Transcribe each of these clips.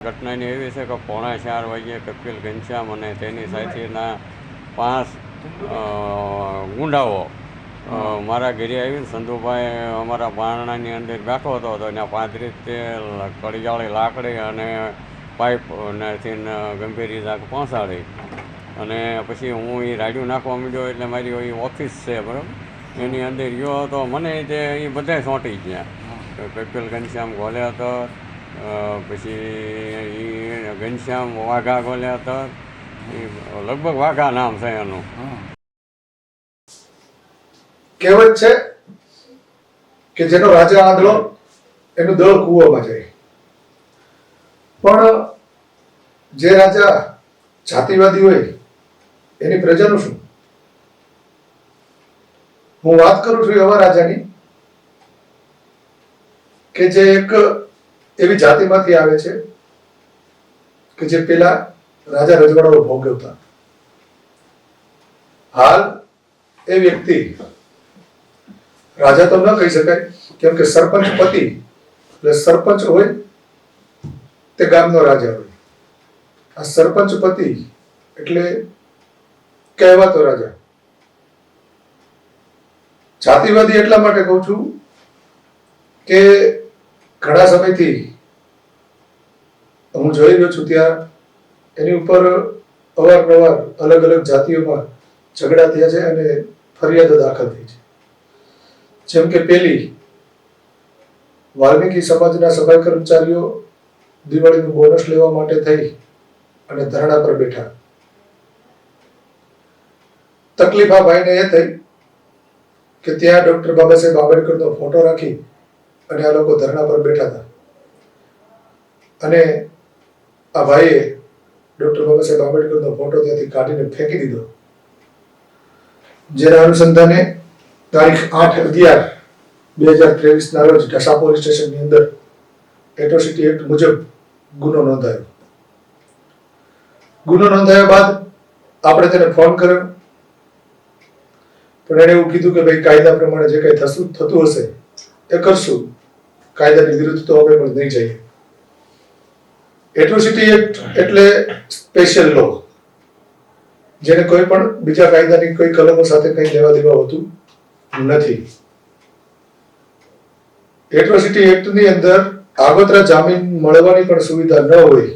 ઘટનાની એવી છે કે 3:45 વાગ્યે કપિલ ઘનશ્યામ અને તેની સાથેના 5 ગુંડાઓ મારા ઘરે આવીને સંધુભાઈ અમારા બારણાની અંદર બેઠો હતો તો એના 35 કડિયાળી લાકડી અને પાઇપથી ગંભીર ઈજા પહોંચાડી. અને પછી હું એ રાડ્યું નાખવા માંડ્યો એટલે મારી એ ઓફિસ છે બરાબર, એની અંદર ગયો તો મને તે એ બધા ચોંટી ગયા. કપિલ ઘનશ્યામ ગોલે હતો, પછી એ ઘનશ્યામ વાઘા ગોલ્યા હતા, એ લગભગ વાઘા નામ છે એનું. કહેવત છે કે જેનો રાજા આંધળો એનું દળ કૂવામાં જાય. પણ જે રાજા જાતિવાદી હોય એની પ્રજાનું શું? હું વાત કરું છું એવા રાજાની કે જે એક એવી જાતિમાંથી આવે છે કે જે પેલા રાજા રજવાડાઓ ભોગવતા. હાલ એ વ્યક્તિ રાજા તો ન કહી શકાય, કેમ કે સરપંચ પતિ એટલે સરપંચ હોય તે ગામનો રાજા હોય. આ સરપંચ પતિ એટલે કહેવાતો રાજા. જાતિવાદી એટલા માટે કહું છું કે ઘણા સમયથી હું જોઈ રહ્યો છું ત્યાં એની ઉપર અવારનવાર અલગ અલગ જાતિઓમાં ઝઘડા થયા છે અને ફરિયાદો દાખલ થઈ છે. જેમ કે પેલી વાલ્મીકી સમાજના સફાઈ કર્મચારીઓ દિવાળીનું બોનસ લેવા માટે થઈ અને ધરણા પર બેઠા. તકલીફ આ ભાઈને એ થઈ કે ત્યાં ડોક્ટર બાબા સાહેબ આંબેડકરનો ફોટો રાખી અને આ લોકો ધરણા પર બેઠા હતા. અને આ ભાઈએ ડોક્ટર બાબા સાહેબ આંબેડકરનો ફોટો ત્યાંથી કાઢીને ફેંકી દીધો. જેના અનુસંધાને તારીખ 8/11/2023 ના રોજ ઢસા પોલીસ સ્ટેશનની અંદર એટ્રોસિટી એક્ટ મુજબ ગુનો નોંધાયો. ગુનો નોંધાયા બાદ આપણે તેને ફોન કર્યો, પણ એણે એવું કીધું કે ભાઈ કાયદા પ્રમાણે જે કંઈ થતું હશે એ કરશું, કાયદાની વિરુદ્ધ તો અમે પણ નહીં જઈએ. એટ્રોસિટી એક્ટ એટલે સ્પેશિયલ લો, જેને કોઈ પણ બીજા કાયદાની કોઈ કલમો સાથે કંઈ લેવા દેવા હોતું નથી. એટ્રોસિટી એક્ટની અંદર આગોતરા જામીન મળવાની પણ સુવિધા ન હોય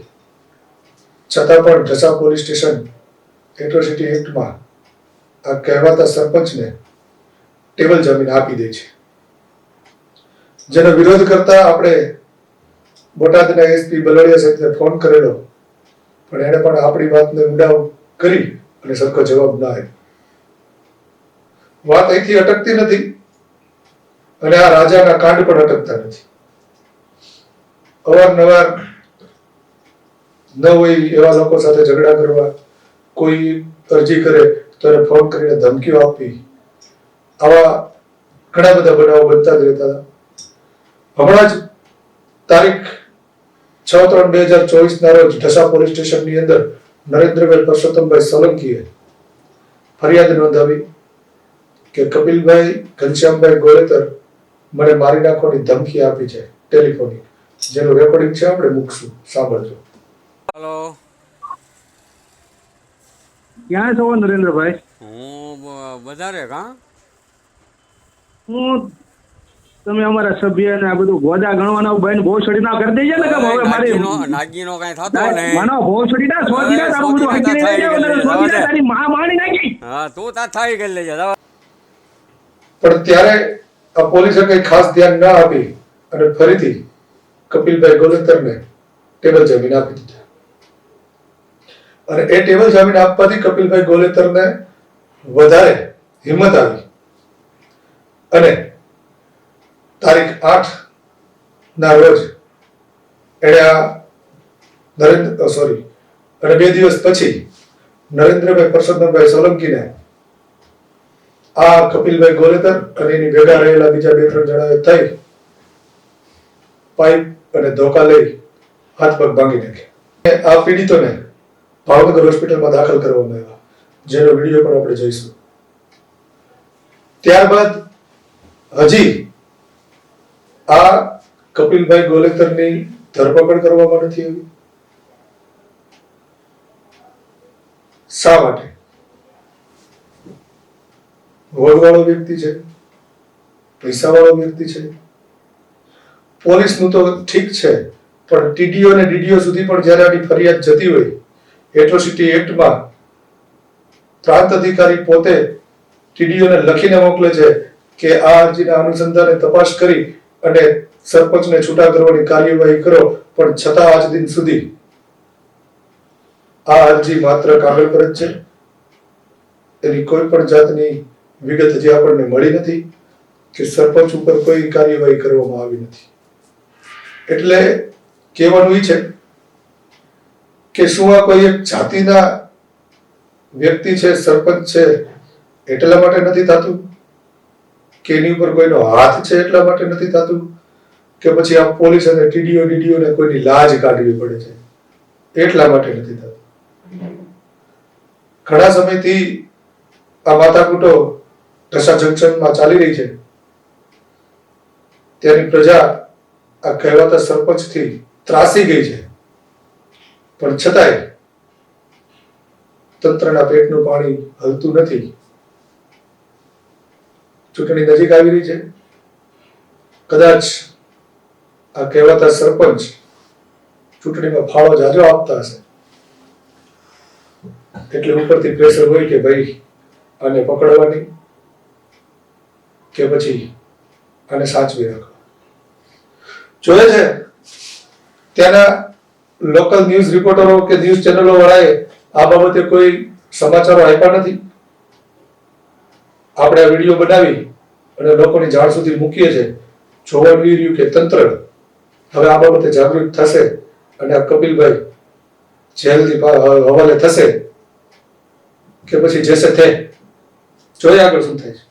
છતાં પણ ઢસા પોલીસ સ્ટેશન એટ્રોસિટી એક્ટમાં આ કહેવાતા સરપંચને ટેબલ જામીન આપી દે છે. જેનો વિરોધ કરતા આપણે બોટાદના એસપી બલડિયા સાહેબને ફોન કરેલો, પણ એણે પણ આપણી વાતને ઊંડાણ કરી અને સરખો જવાબ ના આપ્યો. વાત અહીંથી અટકતી નથી અને આ રાજાના કાંડ પણ અટકતા નથી. અવારનવાર ન હોય એવા લોકો સાથે ઝઘડા કરવા, કોઈ અરજી કરે તો એને ફોન કરીને ધમકીઓ આપવી, આવા ઘણા બધા બનાવો બનતા જ રહેતા હતા. હમણાં જ તારીખ 6/3/2024 ના રોજ ઢસા પોલીસ સ્ટેશનની અંદર નરેન્દ્રભાઈ પરસોત્તમભાઈ સોલંકીએ ફરિયાદ નોંધાવી કે કપિલભાઈ ઘનશ્યામભાઈ ગોલેતર મને મારી નાખવાની ધમકી આપી છે ટેલિફોનિક, જેનું રેકોર્ડિંગ છે, આપણે મૂકશું, સાંભળજો. હલો, ક્યાં છો નરેન્દ્રભાઈ? હું વધારે કા હું તમે અમારા સભ્ય ને આ બધું ગોદા ગણવાના બહેન બહુ છડી ના કરી દેજે ને કે હવે મારી નાગીનો કઈ થતો ને માનો બહુ છડી ના સોજી ના તારું બધું હંકી લઈ જાવ ને સોજી ના તારી માં માણી નાખી. હા, તું તા થઈ ગઈ લેજે. પણ ત્યારે આ પોલીસે કઈ ખાસ ધ્યાન ના આપી અને ફરીથી કપિલભાઈ ગોલેતરને ટેબલ જામીન આપી દીધા. અને એ ટેબલ જામીન આપવાથી કપિલભાઈ ગોલેતરને વધારે હિંમત આવી અને તારીખ 8 ના રોજ એણે અને 2 દિવસ પછી નરેન્દ્રભાઈ પરસોત્તમભાઈ સોલંકીને આ કપિલભાઈ ગોલેતર અને એની ભેગા રહેલા બીજા 2-3 જણાએ થઈ પાઇપ અને ધોકા લઈ હાથ પગ ભાંગી નાખ્યા. આ પીડિતોને ભાવનગર હોસ્પિટલમાં દાખલ કરવામાં આવ્યા, જેનો વિડીયો પણ આપણે જોઈશું. ત્યારબાદ હજી આ કપિલભાઈ ગોલેતરની ધરપકડ કરવામાં નથી આવી, શા માટે? હોદવાળો વ્યક્તિ છે, પૈસાવાળો વ્યક્તિ છે. પોલીસનું તો ઠીક છે, પણ ટીડીઓ અને ડીડીઓ સુધી પણ જ્યારે આની ફરિયાદ જતી હોય, એટ્રોસિટી એક્ટમાં પ્રાંત અધિકારી પોતે ટીડીઓને લખીને મોકલે છે કે આ અરજીના અનુસંધાને તપાસ કરી અને સરપંચને છૂટા કરવાની કાર્યવાહી કરો, પણ છતાં આજ દિન સુધી આ અરજી માત્ર કાગળ પર જ છે. એની કોઈ પણ જાતની વિગત હજી આપણને મળી નથી કે સરપંચ ઉપર કોઈ કાર્યવાહી કરવામાં આવી નથી. એટલે કહેવાનું એ છે કે શું આ કોઈ એક જાતિના વ્યક્તિ છે, સરપંચ છે એટલા માટે નથી થતું, કે એની ઉપર કોઈનો હાથ છે એટલા માટે નથી થતું, કે પછી આ પોલીસ અને ટીડીઓ ડીડીઓને કોઈની લાજ કાઢવી પડે છે એટલા માટે નથી થતું. ઘણા સમયથી આ માથાકૂટો ઢસા જંકશનમાં ચાલી રહી છે. ત્યાંની પ્રજા આ કહેવાતા સરપંચથી ત્રાસી ગઈ છે, પણ છતાંય તંત્રના પેટનું પાણી હલતું નથી. ચૂંટણી નજીક આવી રહી છે. કદાચ આ કહેવાતા સરપંચ ચૂંટણીમાં ફાળો જાજો આપતા હશે, એટલે ઉપરથી પ્રેશર હોય કે ભાઈ આને પકડવાની કે પછી આને સાચવી રાખવા. જોઈએ છે ત્યાંના લોકલ ન્યૂઝ રિપોર્ટરો કે ન્યૂઝ ચેનલો વાળાએ આ બાબતે કોઈ સમાચારો આપ્યા નથી. આપણે આ વિડીયો બનાવી અને લોકોની જાણ સુધી મૂકીએ છીએ. જોવાનું એ રહ્યું કે તંત્ર હવે આ બાબતે જાગૃત થશે અને આ કપિલભાઈ જેલથી હવાલે થશે કે પછી જેસે થે. જોઈએ આગળ શું થાય છે.